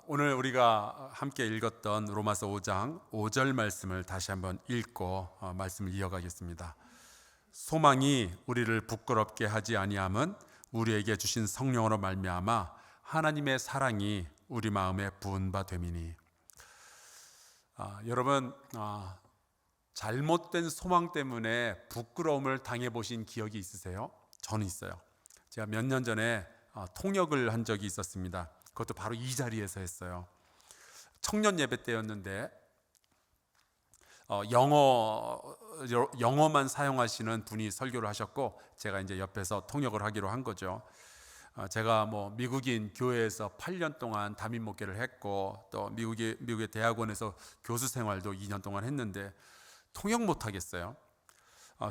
오늘 우리가 함께 읽었던 로마서 5장 5절 말씀을 다시 한번 읽고 말씀을 이어가겠습니다. 소망이 우리를 부끄럽게 하지 아니함은 우리에게 주신 성령으로 말미암아 하나님의 사랑이 우리 마음에 부은 바 됨이니. 여러분, 잘못된 소망 때문에 부끄러움을 당해보신 기억이 있으세요? 저는 있어요. 제가 몇 년 전에 통역을 한 적이 있었습니다. 그것도 바로 이 자리에서 했어요. 청년 예배 때였는데 영어만 사용하시는 분이 설교를 하셨고, 제가 이제 옆에서 통역을 하기로 한 거죠. 제가 미국인 교회에서 8년 동안 담임 목회를 했고, 또 미국의 대학원에서 교수 생활도 2년 동안 했는데 통역 못 하겠어요.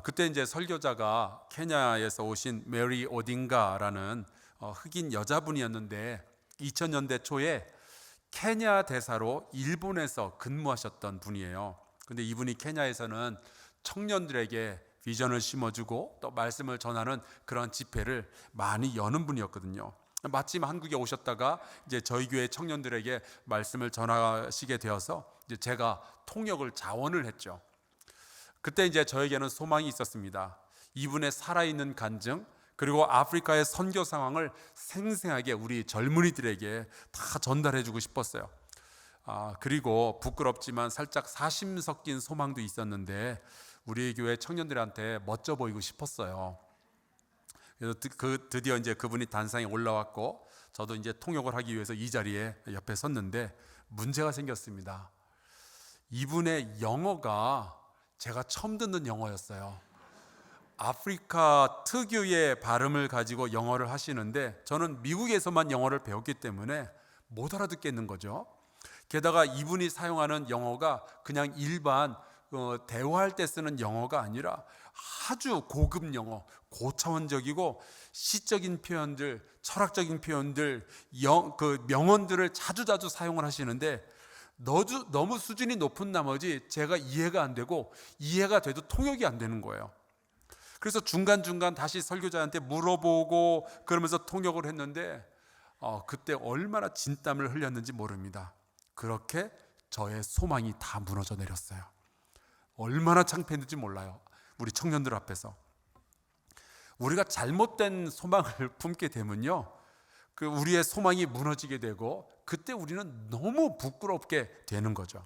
그때 이제 설교자가 케냐에서 오신 메리 오딩가라는 흑인 여자분이었는데 2000년대 초에 케냐 대사로 일본에서 근무하셨던 분이에요. 근데 이분이 케냐에서는 청년들에게 비전을 심어주고 또 말씀을 전하는 그런 집회를 많이 여는 분이었거든요. 마침 한국에 오셨다가 이제 저희 교회 청년들에게 말씀을 전하시게 되어서 이제 제가 통역을 자원을 했죠. 그때 이제 저에게는 소망이 있었습니다. 이분의 살아있는 간증, 그리고 아프리카의 선교 상황을 생생하게 우리 젊은이들에게 다 전달해주고 싶었어요. 그리고 부끄럽지만 살짝 사심 섞인 소망도 있었는데 우리 교회 청년들한테 멋져 보이고 싶었어요. 그래서 드디어 이제 그분이 단상에 올라왔고, 저도 이제 통역을 하기 위해서 이 자리에 옆에 섰는데 문제가 생겼습니다. 이분의 영어가 제가 처음 듣는 영어였어요. 아프리카 특유의 발음을 가지고 영어를 하시는데 저는 미국에서만 영어를 배웠기 때문에 못 알아듣겠는 거죠. 게다가 이분이 사용하는 영어가 그냥 일반 대화할 때 쓰는 영어가 아니라 아주 고급 영어, 고차원적이고 시적인 표현들, 철학적인 표현들, 명언들을 자주자주 사용을 하시는데 너무 수준이 높은 나머지 제가 이해가 안 되고, 이해가 돼도 통역이 안 되는 거예요. 그래서 중간중간 다시 설교자한테 물어보고 그러면서 통역을 했는데 그때 얼마나 진땀을 흘렸는지 모릅니다. 그렇게 저의 소망이 다 무너져 내렸어요. 얼마나 창피했는지 몰라요. 우리 청년들 앞에서. 우리가 잘못된 소망을 품게 되면요, 우리의 소망이 무너지게 되고 그때 우리는 너무 부끄럽게 되는 거죠.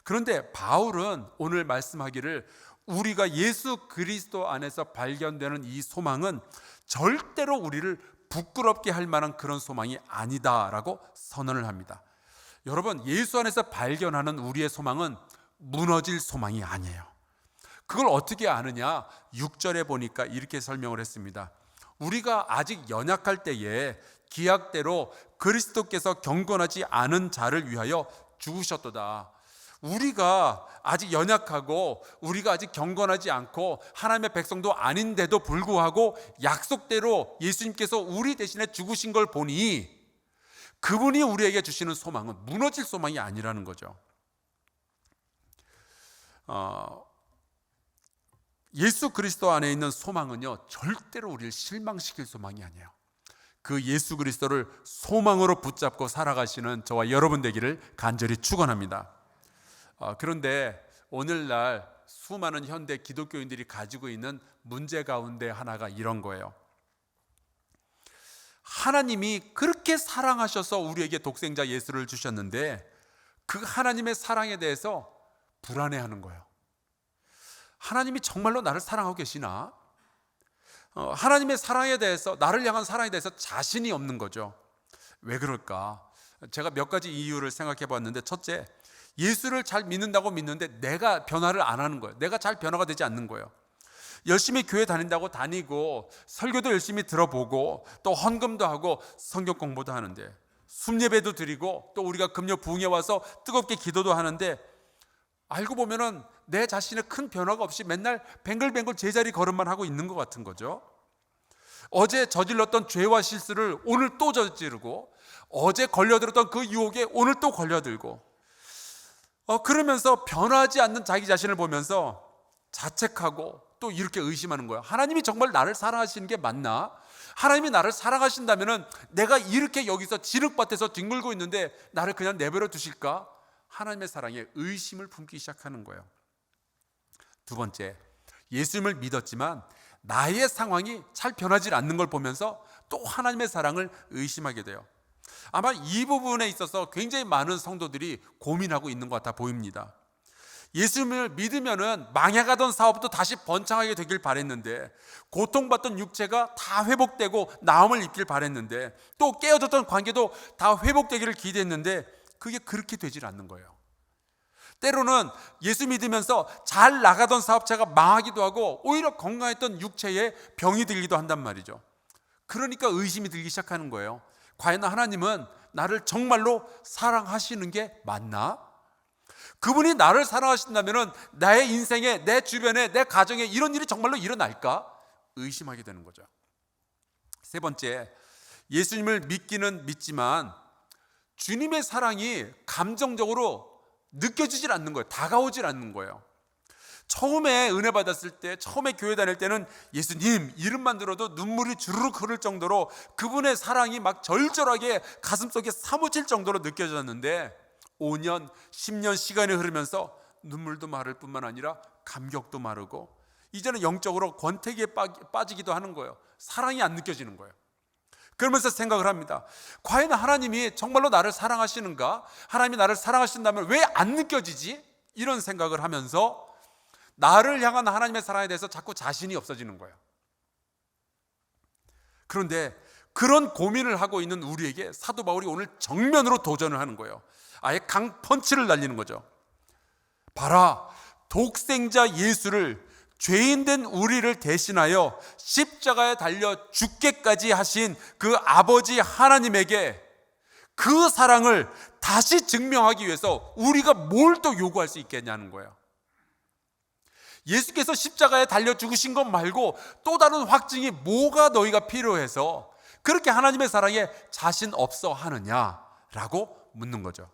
그런데 바울은 오늘 말씀하기를 우리가 예수 그리스도 안에서 발견되는 이 소망은 절대로 우리를 부끄럽게 할 만한 그런 소망이 아니다라고 선언을 합니다. 여러분, 예수 안에서 발견하는 우리의 소망은 무너질 소망이 아니에요. 그걸 어떻게 아느냐? 6절에 보니까 이렇게 설명을 했습니다. 우리가 아직 연약할 때에 기약대로 그리스도께서 경건하지 않은 자를 위하여 죽으셨도다. 우리가 아직 연약하고 우리가 아직 경건하지 않고 하나님의 백성도 아닌데도 불구하고 약속대로 예수님께서 우리 대신에 죽으신 걸 보니 그분이 우리에게 주시는 소망은 무너질 소망이 아니라는 거죠. 예수 그리스도 안에 있는 소망은요, 절대로 우리를 실망시킬 소망이 아니에요. 그 예수 그리스도를 소망으로 붙잡고 살아가시는 저와 여러분 되기를 간절히 축원합니다. 그런데 오늘날 수많은 현대 기독교인들이 가지고 있는 문제 가운데 하나가 이런 거예요. 하나님이 그렇게 사랑하셔서 우리에게 독생자 예수를 주셨는데 그 하나님의 사랑에 대해서 불안해하는 거예요. 하나님이 정말로 나를 사랑하고 계시나? 하나님의 사랑에 대해서, 나를 향한 사랑에 대해서 자신이 없는 거죠. 왜 그럴까? 제가 몇 가지 이유를 생각해 봤는데, 첫째, 예수를 잘 믿는다고 믿는데 내가 변화를 안 하는 거예요. 내가 잘 변화가 되지 않는 거예요. 열심히 교회 다니고 설교도 열심히 들어보고 또 헌금도 하고 성경 공부도 하는데 순예배도 드리고 또 우리가 금요 부흥에 와서 뜨겁게 기도도 하는데 알고 보면은 내 자신의 큰 변화가 없이 맨날 뱅글뱅글 제자리 걸음만 하고 있는 것 같은 거죠. 어제 저질렀던 죄와 실수를 오늘 또 저지르고 어제 걸려들었던 그 유혹에 오늘 또 걸려들고 그러면서 변하지 않는 자기 자신을 보면서 자책하고 또 이렇게 의심하는 거예요. 하나님이 정말 나를 사랑하시는 게 맞나? 하나님이 나를 사랑하신다면 내가 이렇게 여기서 진흙밭에서 뒹굴고 있는데 나를 그냥 내버려 두실까? 하나님의 사랑에 의심을 품기 시작하는 거예요. 두 번째, 예수님을 믿었지만 나의 상황이 잘 변하지 않는 걸 보면서 또 하나님의 사랑을 의심하게 돼요. 아마 이 부분에 있어서 굉장히 많은 성도들이 고민하고 있는 것 같아 보입니다. 예수님을 믿으면은 망해가던 사업도 다시 번창하게 되길 바랬는데, 고통받던 육체가 다 회복되고 나음을 입길 바랬는데, 또 깨어졌던 관계도 다 회복되기를 기대했는데 그게 그렇게 되질 않는 거예요. 때로는 예수 믿으면서 잘 나가던 사업체가 망하기도 하고 오히려 건강했던 육체에 병이 들기도 한단 말이죠. 그러니까 의심이 들기 시작하는 거예요. 과연 하나님은 나를 정말로 사랑하시는 게 맞나? 그분이 나를 사랑하신다면 나의 인생에, 내 주변에, 내 가정에 이런 일이 정말로 일어날까? 의심하게 되는 거죠. 세 번째, 예수님을 믿기는 믿지만 주님의 사랑이 감정적으로 느껴지질 않는 거예요. 다가오질 않는 거예요. 처음에 은혜 받았을 때, 처음에 교회 다닐 때는 예수님 이름만 들어도 눈물이 주르륵 흐를 정도로 그분의 사랑이 막 절절하게 가슴속에 사무칠 정도로 느껴졌는데 5년, 10년 시간이 흐르면서 눈물도 마를 뿐만 아니라 감격도 마르고 이제는 영적으로 권태기에 빠지기도 하는 거예요. 사랑이 안 느껴지는 거예요. 그러면서 생각을 합니다. 과연 하나님이 정말로 나를 사랑하시는가? 하나님이 나를 사랑하신다면 왜 안 느껴지지? 이런 생각을 하면서 나를 향한 하나님의 사랑에 대해서 자꾸 자신이 없어지는 거예요. 그런데 그런 고민을 하고 있는 우리에게 사도 바울이 오늘 정면으로 도전을 하는 거예요. 아예 강펀치를 날리는 거죠. 봐라, 독생자 예수를, 죄인된 우리를 대신하여 십자가에 달려 죽게까지 하신 그 아버지 하나님에게 그 사랑을 다시 증명하기 위해서 우리가 뭘 또 요구할 수 있겠냐는 거예요. 예수께서 십자가에 달려 죽으신 것 말고 또 다른 확증이 뭐가 너희가 필요해서 그렇게 하나님의 사랑에 자신 없어 하느냐라고 묻는 거죠.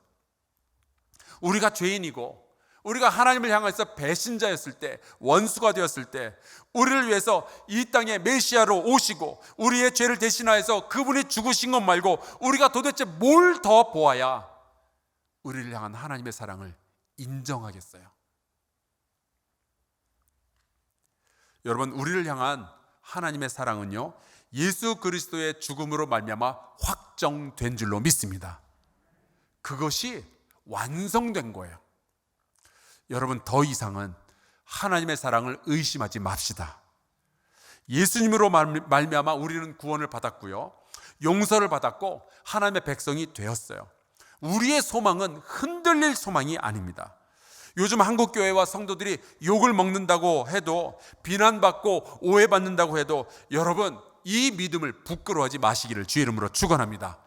우리가 죄인이고 우리가 하나님을 향해서 배신자였을 때, 원수가 되었을 때 우리를 위해서 이 땅에 메시아로 오시고 우리의 죄를 대신하여서 그분이 죽으신 것 말고 우리가 도대체 뭘 더 보아야 우리를 향한 하나님의 사랑을 인정하겠어요? 여러분, 우리를 향한 하나님의 사랑은요, 예수 그리스도의 죽음으로 말미암아 확정된 줄로 믿습니다. 그것이 완성된 거예요. 여러분, 더 이상은 하나님의 사랑을 의심하지 맙시다. 예수님으로 말미암아 우리는 구원을 받았고요, 용서를 받았고 하나님의 백성이 되었어요. 우리의 소망은 흔들릴 소망이 아닙니다. 요즘 한국교회와 성도들이 욕을 먹는다고 해도, 비난받고 오해받는다고 해도 여러분, 이 믿음을 부끄러워하지 마시기를 주의 이름으로 축원합니다.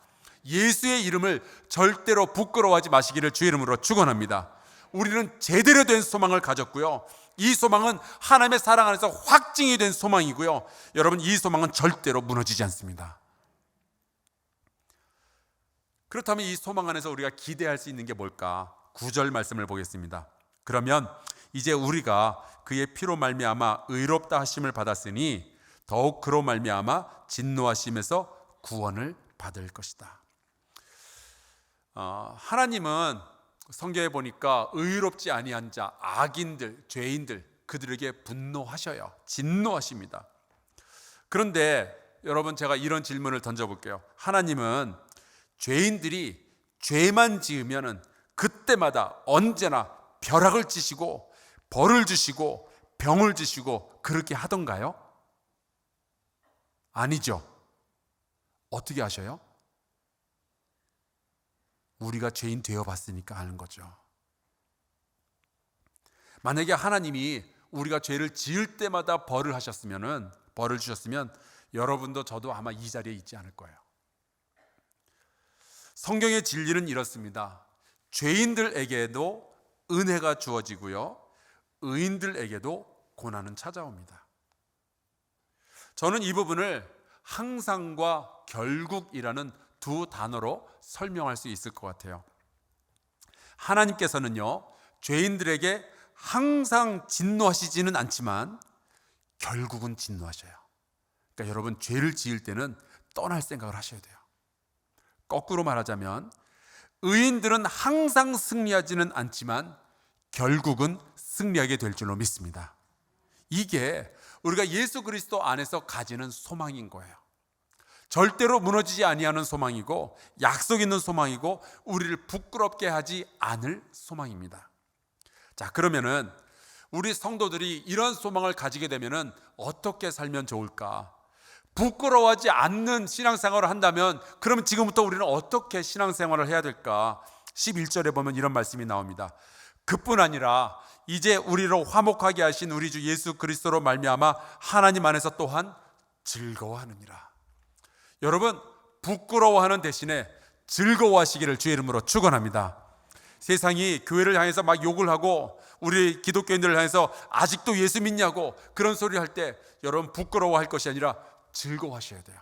예수의 이름을 절대로 부끄러워하지 마시기를 주의 이름으로 축원합니다. 우리는 제대로 된 소망을 가졌고요, 이 소망은 하나님의 사랑 안에서 확증이 된 소망이고요, 여러분, 이 소망은 절대로 무너지지 않습니다. 그렇다면 이 소망 안에서 우리가 기대할 수 있는 게 뭘까? 9절 말씀을 보겠습니다. 그러면 이제 우리가 그의 피로 말미암아 의롭다 하심을 받았으니 더욱 그로 말미암아 진노하심에서 구원을 받을 것이다. 하나님은 성경에 보니까 의롭지 아니한 자, 악인들, 죄인들, 그들에게 분노하셔요. 진노하십니다. 그런데 여러분, 제가 이런 질문을 던져볼게요. 하나님은 죄인들이 죄만 지으면은 그때마다 언제나 벼락을 찌시고 벌을 주시고 병을 주시고 그렇게 하던가요? 아니죠. 어떻게 하셔요? 우리가 죄인 되어봤으니까 하는 거죠. 만약에 하나님이 우리가 죄를 지을 때마다 벌을 주셨으면 여러분도 저도 아마 이 자리에 있지 않을 거예요. 성경의 진리는 이렇습니다. 죄인들에게도 은혜가 주어지고요, 의인들에게도 고난은 찾아옵니다. 저는 이 부분을 항상과 결국이라는 두 단어로 설명할 수 있을 것 같아요. 하나님께서는요, 죄인들에게 항상 진노하시지는 않지만 결국은 진노하셔요. 그러니까 여러분, 죄를 지을 때는 떠날 생각을 하셔야 돼요. 거꾸로 말하자면 의인들은 항상 승리하지는 않지만 결국은 승리하게 될 줄로 믿습니다. 이게 우리가 예수 그리스도 안에서 가지는 소망인 거예요. 절대로 무너지지 아니하는 소망이고, 약속 있는 소망이고, 우리를 부끄럽게 하지 않을 소망입니다. 자, 그러면은 우리 성도들이 이런 소망을 가지게 되면은 어떻게 살면 좋을까? 부끄러워하지 않는 신앙생활을 한다면 그러면 지금부터 우리는 어떻게 신앙생활을 해야 될까? 11절에 보면 이런 말씀이 나옵니다. 그뿐 아니라 이제 우리로 화목하게 하신 우리 주 예수 그리스도로 말미암아 하나님 안에서 또한 즐거워하느니라. 여러분, 부끄러워하는 대신에 즐거워하시기를 주의 이름으로 축원합니다. 세상이 교회를 향해서 막 욕을 하고 우리 기독교인들을 향해서 아직도 예수 믿냐고 그런 소리 할 때 여러분, 부끄러워할 것이 아니라 즐거워하셔야 돼요.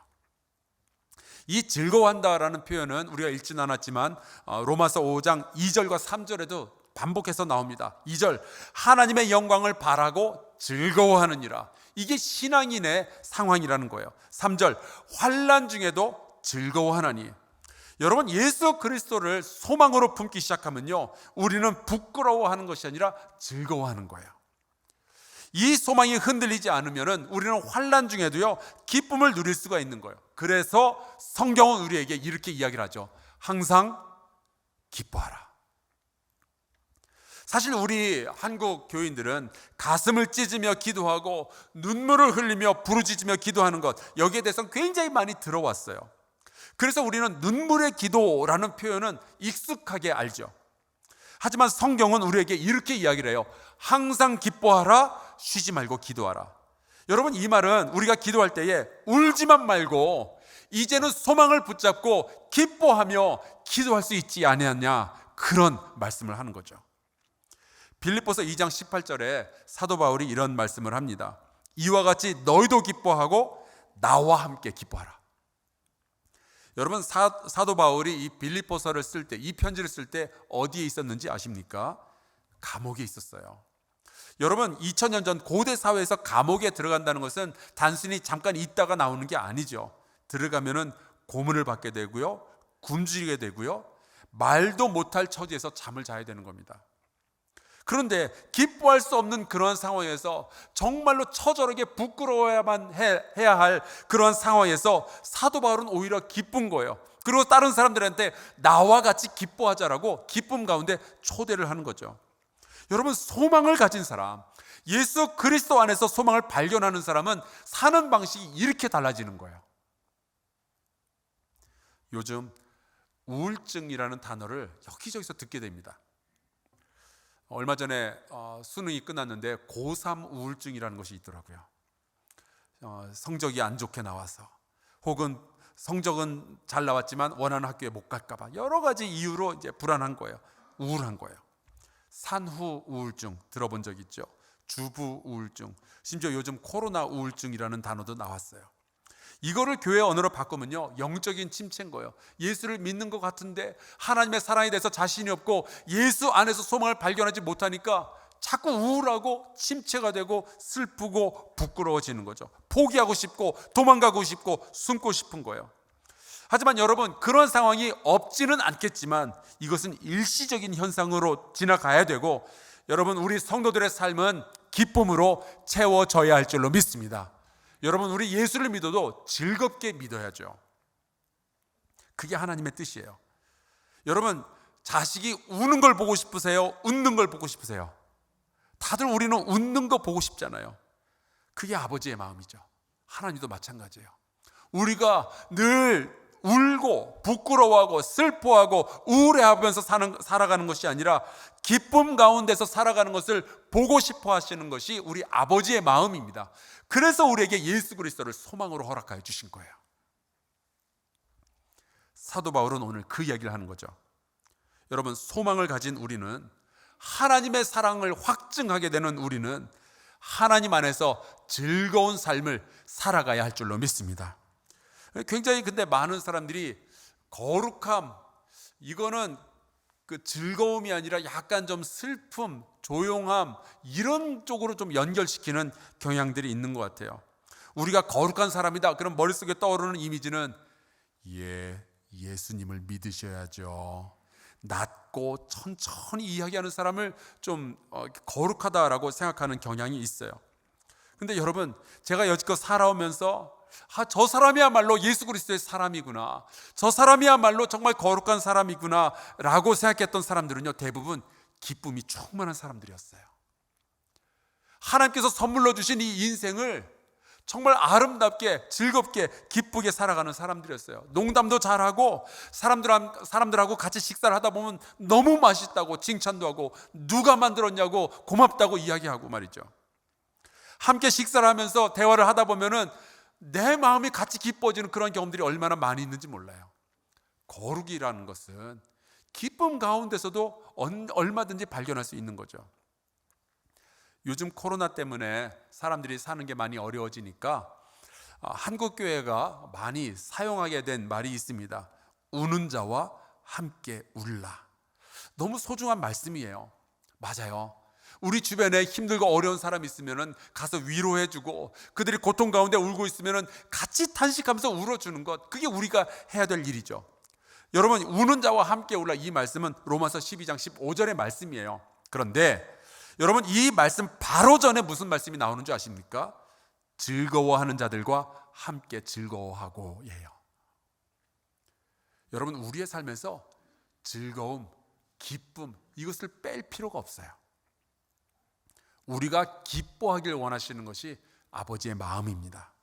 이 즐거워한다라는 표현은 우리가 읽지는 않았지만 로마서 5장 2절과 3절에도 반복해서 나옵니다. 2절, 하나님의 영광을 바라고 즐거워하느니라. 이게 신앙인의 상황이라는 거예요. 3절, 환난 중에도 즐거워하나니. 여러분, 예수 그리스도를 소망으로 품기 시작하면요, 우리는 부끄러워하는 것이 아니라 즐거워하는 거예요. 이 소망이 흔들리지 않으면 우리는 환난 중에도요 기쁨을 누릴 수가 있는 거예요. 그래서 성경은 우리에게 이렇게 이야기를 하죠. 항상 기뻐하라. 사실 우리 한국 교인들은 가슴을 찢으며 기도하고 눈물을 흘리며 부르짖으며 기도하는 것, 여기에 대해서 굉장히 많이 들어왔어요. 그래서 우리는 눈물의 기도라는 표현은 익숙하게 알죠. 하지만 성경은 우리에게 이렇게 이야기를 해요. 항상 기뻐하라, 쉬지 말고 기도하라. 여러분, 이 말은 우리가 기도할 때에 울지만 말고 이제는 소망을 붙잡고 기뻐하며 기도할 수 있지 아니하냐, 그런 말씀을 하는 거죠. 빌립보서 2장 18절에 사도 바울이 이런 말씀을 합니다. 이와 같이 너희도 기뻐하고 나와 함께 기뻐하라. 여러분, 사도 바울이 이 빌립보서를 쓸 때, 이 편지를 쓸 때 어디에 있었는지 아십니까? 감옥에 있었어요. 여러분, 2000년 전 고대 사회에서 감옥에 들어간다는 것은 단순히 잠깐 있다가 나오는 게 아니죠. 들어가면은 고문을 받게 되고요, 굶주리게 되고요, 말도 못할 처지에서 잠을 자야 되는 겁니다. 그런데 기뻐할 수 없는 그런 상황에서, 정말로 처절하게 부끄러워야만 해야 할 그런 상황에서 사도 바울은 오히려 기쁜 거예요. 그리고 다른 사람들한테 나와 같이 기뻐하자라고 기쁨 가운데 초대를 하는 거죠. 여러분, 소망을 가진 사람, 예수 그리스도 안에서 소망을 발견하는 사람은 사는 방식이 이렇게 달라지는 거예요. 요즘 우울증이라는 단어를 여기저기서 듣게 됩니다. 얼마 전에 수능이 끝났는데 고3 우울증이라는 것이 있더라고요. 성적이 안 좋게 나와서, 혹은 성적은 잘 나왔지만 원하는 학교에 못 갈까 봐 여러 가지 이유로 이제 불안한 거예요. 우울한 거예요. 산후 우울증 들어본 적 있죠? 주부 우울증, 심지어 요즘 코로나 우울증이라는 단어도 나왔어요. 이거를 교회 언어로 바꾸면요, 영적인 침체인 거예요. 예수를 믿는 것 같은데 하나님의 사랑에 대해서 자신이 없고 예수 안에서 소망을 발견하지 못하니까 자꾸 우울하고 침체가 되고 슬프고 부끄러워지는 거죠. 포기하고 싶고 도망가고 싶고 숨고 싶은 거예요. 하지만 여러분, 그런 상황이 없지는 않겠지만 이것은 일시적인 현상으로 지나가야 되고, 여러분, 우리 성도들의 삶은 기쁨으로 채워져야 할 줄로 믿습니다. 여러분, 우리 예수를 믿어도 즐겁게 믿어야죠. 그게 하나님의 뜻이에요. 여러분, 자식이 우는 걸 보고 싶으세요? 웃는 걸 보고 싶으세요? 다들 우리는 웃는 거 보고 싶잖아요. 그게 아버지의 마음이죠. 하나님도 마찬가지예요. 우리가 늘 울고 부끄러워하고 슬퍼하고 우울해하면서 살아가는 것이 아니라 기쁨 가운데서 살아가는 것을 보고 싶어 하시는 것이 우리 아버지의 마음입니다. 그래서 우리에게 예수 그리스도를 소망으로 허락하여 주신 거예요. 사도 바울은 오늘 그 이야기를 하는 거죠. 여러분, 소망을 가진 우리는, 하나님의 사랑을 확증하게 되는 우리는 하나님 안에서 즐거운 삶을 살아가야 할 줄로 믿습니다. 굉장히 근데 많은 사람들이 거룩함, 이거는 그 즐거움이 아니라 약간 좀 슬픔, 조용함 이런 쪽으로 좀 연결시키는 경향들이 있는 것 같아요. 우리가 거룩한 사람이다 그럼 머릿속에 떠오르는 이미지는 예수님을 믿으셔야죠. 낮고 천천히 이야기하는 사람을 좀 거룩하다라고 생각하는 경향이 있어요. 근데 여러분, 제가 여지껏 살아오면서 저 사람이야말로 예수 그리스도의 사람이구나, 저 사람이야말로 정말 거룩한 사람이구나 라고 생각했던 사람들은요, 대부분 기쁨이 충만한 사람들이었어요. 하나님께서 선물로 주신 이 인생을 정말 아름답게 즐겁게 기쁘게 살아가는 사람들이었어요. 농담도 잘하고 사람들하고 같이 식사를 하다 보면 너무 맛있다고 칭찬도 하고 누가 만들었냐고 고맙다고 이야기하고 말이죠. 함께 식사를 하면서 대화를 하다 보면은 내 마음이 같이 기뻐지는 그런 경험들이 얼마나 많이 있는지 몰라요. 거룩이라는 것은 기쁨 가운데서도 얼마든지 발견할 수 있는 거죠. 요즘 코로나 때문에 사람들이 사는 게 많이 어려워지니까 한국교회가 많이 사용하게 된 말이 있습니다. 우는 자와 함께 울라. 너무 소중한 말씀이에요. 맞아요. 우리 주변에 힘들고 어려운 사람이 있으면 가서 위로해주고, 그들이 고통 가운데 울고 있으면 같이 탄식하면서 울어주는 것, 그게 우리가 해야 될 일이죠. 여러분, 우는 자와 함께 울라, 이 말씀은 로마서 12장 15절의 말씀이에요. 그런데 여러분, 이 말씀 바로 전에 무슨 말씀이 나오는 줄 아십니까? 즐거워하는 자들과 함께 즐거워하고 예요. 여러분, 우리의 삶에서 즐거움, 기쁨 이것을 뺄 필요가 없어요. 우리가 기뻐하길 원하시는 것이 아버지의 마음입니다.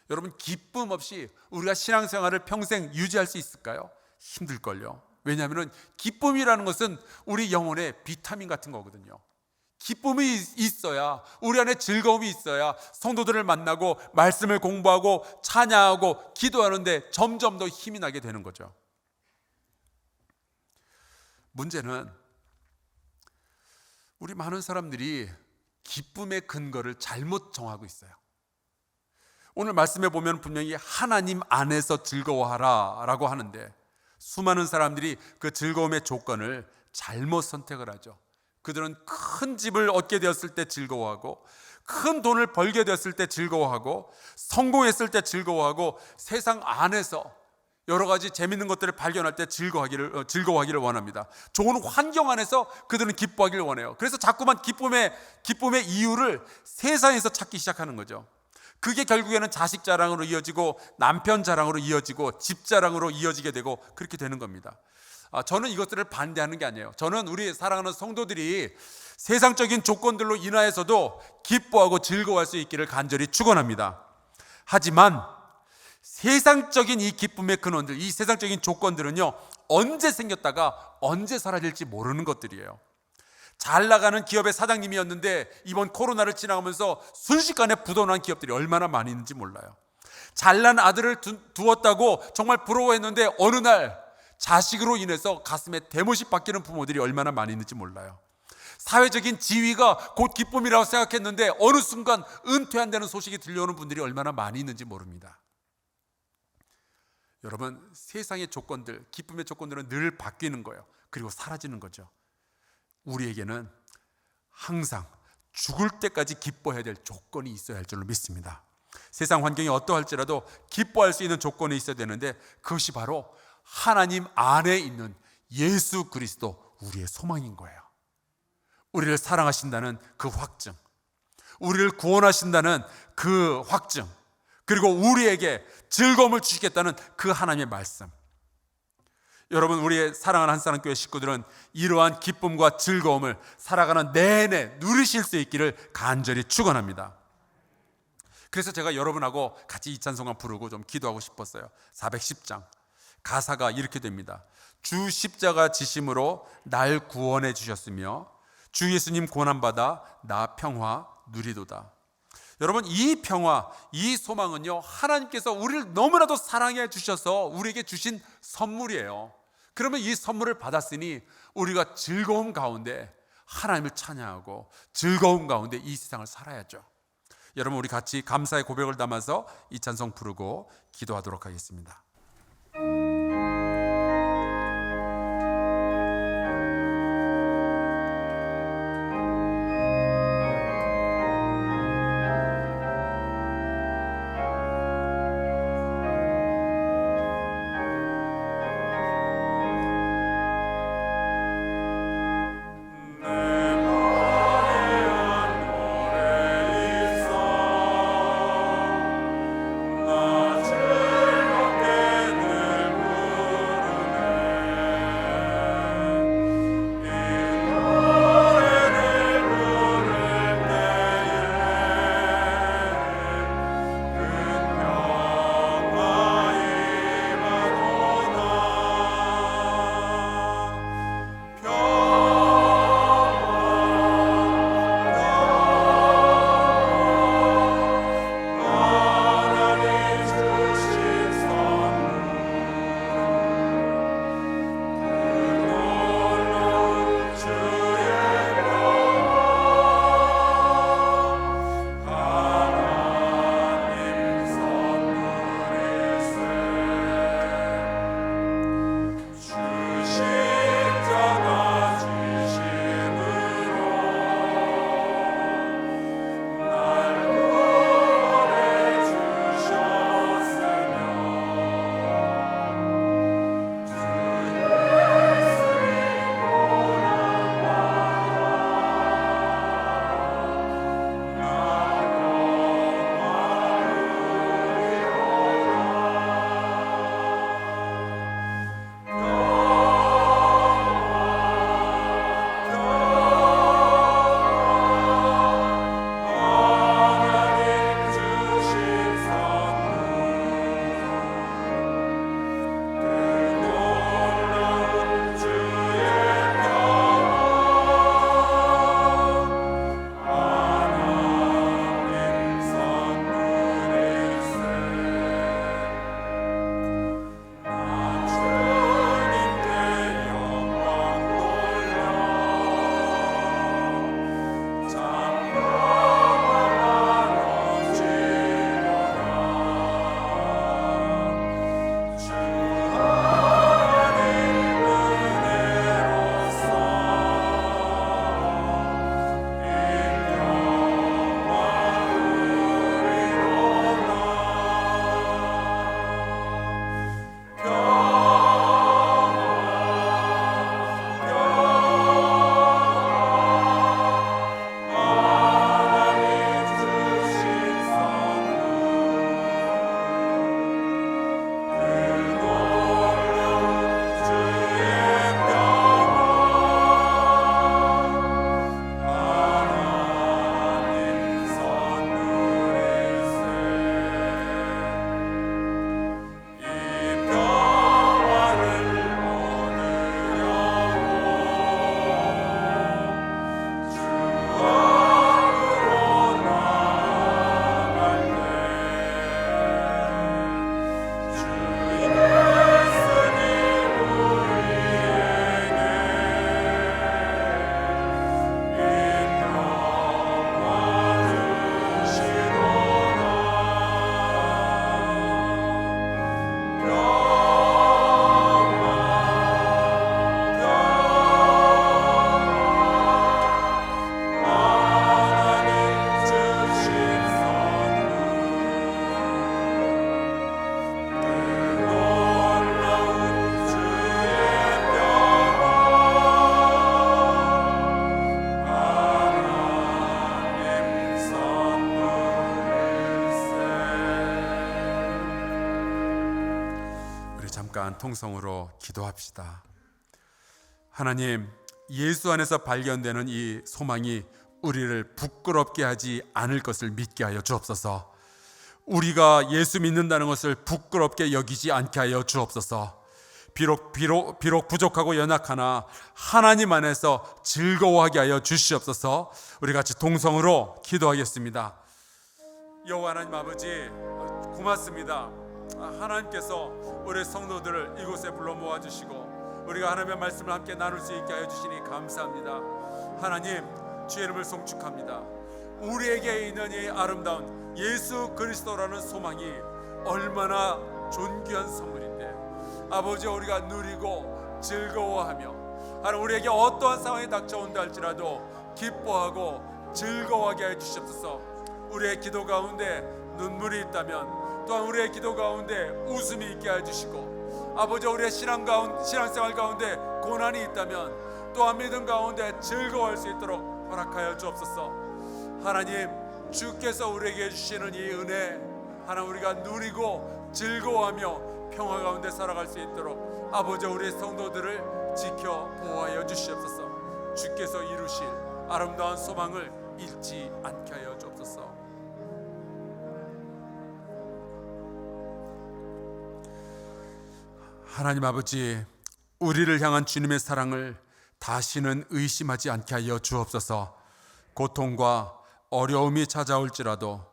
여러분, 기쁨 없이 우리가 신앙생활을 평생 유지할 수 있을까요? 힘들걸요. 왜냐하면 기쁨이라는 것은 우리 영혼의 비타민 같은 거거든요. 기쁨이 있어야, 우리 안에 즐거움이 있어야 성도들을 만나고 말씀을 공부하고 찬양하고 기도하는데 점점 더 힘이 나게 되는 거죠. 문제는 우리 많은 사람들이 기쁨의 근거를 잘못 정하고 있어요. 오늘 말씀에 보면 분명히 하나님 안에서 즐거워하라 라고 하는데, 수많은 사람들이 그 즐거움의 조건을 잘못 선택을 하죠. 그들은 큰 집을 얻게 되었을 때 즐거워하고, 큰 돈을 벌게 되었을 때 즐거워하고, 성공했을 때 즐거워하고, 세상 안에서 여러 가지 재밌는 것들을 발견할 때 즐거워하기를 원합니다. 좋은 환경 안에서 그들은 기뻐하기를 원해요. 그래서 자꾸만 기쁨의 이유를 세상에서 찾기 시작하는 거죠. 그게 결국에는 자식 자랑으로 이어지고 남편 자랑으로 이어지고 집 자랑으로 이어지게 되고 그렇게 되는 겁니다. 저는 이것들을 반대하는 게 아니에요. 저는 우리 사랑하는 성도들이 세상적인 조건들로 인하여서도 기뻐하고 즐거워할 수 있기를 간절히 축원합니다. 하지만 세상적인 이 기쁨의 근원들, 이 세상적인 조건들은요, 언제 생겼다가 언제 사라질지 모르는 것들이에요. 잘 나가는 기업의 사장님이었는데 이번 코로나를 지나가면서 순식간에 부도난 기업들이 얼마나 많이 있는지 몰라요. 잘난 아들을 두었다고 정말 부러워했는데 어느 날 자식으로 인해서 가슴에 대못이 박히는 부모들이 얼마나 많이 있는지 몰라요. 사회적인 지위가 곧 기쁨이라고 생각했는데 어느 순간 은퇴한다는 소식이 들려오는 분들이 얼마나 많이 있는지 모릅니다. 여러분, 세상의 조건들, 기쁨의 조건들은 늘 바뀌는 거예요. 그리고 사라지는 거죠. 우리에게는 항상 죽을 때까지 기뻐해야 될 조건이 있어야 할 줄로 믿습니다. 세상 환경이 어떠할지라도 기뻐할 수 있는 조건이 있어야 되는데, 그것이 바로 하나님 안에 있는 예수 그리스도, 우리의 소망인 거예요. 우리를 사랑하신다는 그 확증, 우리를 구원하신다는 그 확증, 그리고 우리에게 즐거움을 주시겠다는 그 하나님의 말씀. 여러분, 우리의 사랑하는 한사랑교회 식구들은 이러한 기쁨과 즐거움을 살아가는 내내 누리실 수 있기를 간절히 축원합니다. 그래서 제가 여러분하고 같이 이 찬송가 부르고 좀 기도하고 싶었어요. 410장 가사가 이렇게 됩니다. 주 십자가 지심으로 날 구원해 주셨으며 주 예수님 고난받아 나 평화 누리도다. 여러분, 이 평화, 이 소망은요, 하나님께서 우리를 너무나도 사랑해 주셔서 우리에게 주신 선물이에요. 그러면 이 선물을 받았으니 우리가 즐거움 가운데 하나님을 찬양하고 즐거움 가운데 이 세상을 살아야죠. 여러분, 우리 같이 감사의 고백을 담아서 이 찬송 부르고 기도하도록 하겠습니다. 잠깐 통성으로 기도합시다. 하나님, 예수 안에서 발견되는 이 소망이 우리를 부끄럽게 하지 않을 것을 믿게 하여 주옵소서. 우리가 예수 믿는다는 것을 부끄럽게 여기지 않게 하여 주옵소서. 비록 부족하고 연약하나 하나님 안에서 즐거워하게 하여 주시옵소서. 우리 같이 동성으로 기도하겠습니다. 여호와 하나님 아버지, 고맙습니다. 하나님께서 우리 성도들을 이곳에 불러 모아주시고 우리가 하나님의 말씀을 함께 나눌 수 있게 하여 주시니 감사합니다. 하나님, 주의 이름을 송축합니다. 우리에게 있는 이 아름다운 예수 그리스도라는 소망이 얼마나 존귀한 선물인데, 아버지, 우리가 누리고 즐거워하며 하나님, 우리에게 어떠한 상황이 닥쳐온다 할지라도 기뻐하고 즐거워하게 해 주시옵소서. 우리의 기도 가운데 눈물이 있다면 또한 우리의 기도 가운데 웃음이 있게 해 주시고, 아버지, 우리의 신앙생활 가운데 고난이 있다면 또한 믿음 가운데 즐거워할 수 있도록 허락하여 주옵소서. 하나님, 주께서 우리에게 주시는 이 은혜 하나님, 우리가 누리고 즐거워하며 평화 가운데 살아갈 수 있도록 아버지, 우리의 성도들을 지켜 보호하여 주시옵소서. 주께서 이루실 아름다운 소망을 잃지 않게 하여 주옵소서. 하나님 아버지, 우리를 향한 주님의 사랑을 다시는 의심하지 않게 하여 주옵소서. 고통과 어려움이 찾아올지라도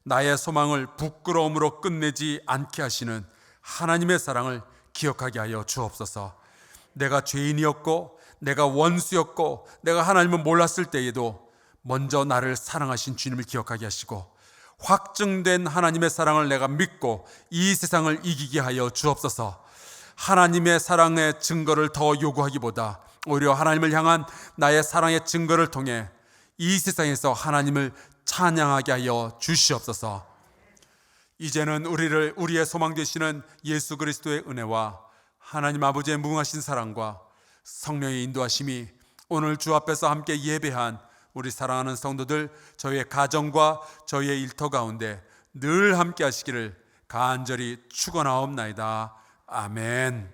나의 소망을 부끄러움으로 끝내지 않게 하시는 하나님의 사랑을 기억하게 하여 주옵소서. 내가 죄인이었고 내가 원수였고 내가 하나님을 몰랐을 때에도 먼저 나를 사랑하신 주님을 기억하게 하시고, 확증된 하나님의 사랑을 내가 믿고 이 세상을 이기게 하여 주옵소서. 하나님의 사랑의 증거를 더 요구하기보다 오히려 하나님을 향한 나의 사랑의 증거를 통해 이 세상에서 하나님을 찬양하게 하여 주시옵소서. 이제는 우리의 소망 되시는 예수 그리스도의 은혜와 하나님 아버지의 무궁하신 사랑과 성령의 인도하심이 오늘 주 앞에서 함께 예배한 우리 사랑하는 성도들, 저희의 가정과 저희의 일터 가운데 늘 함께 하시기를 간절히 축원하옵나이다. 아멘.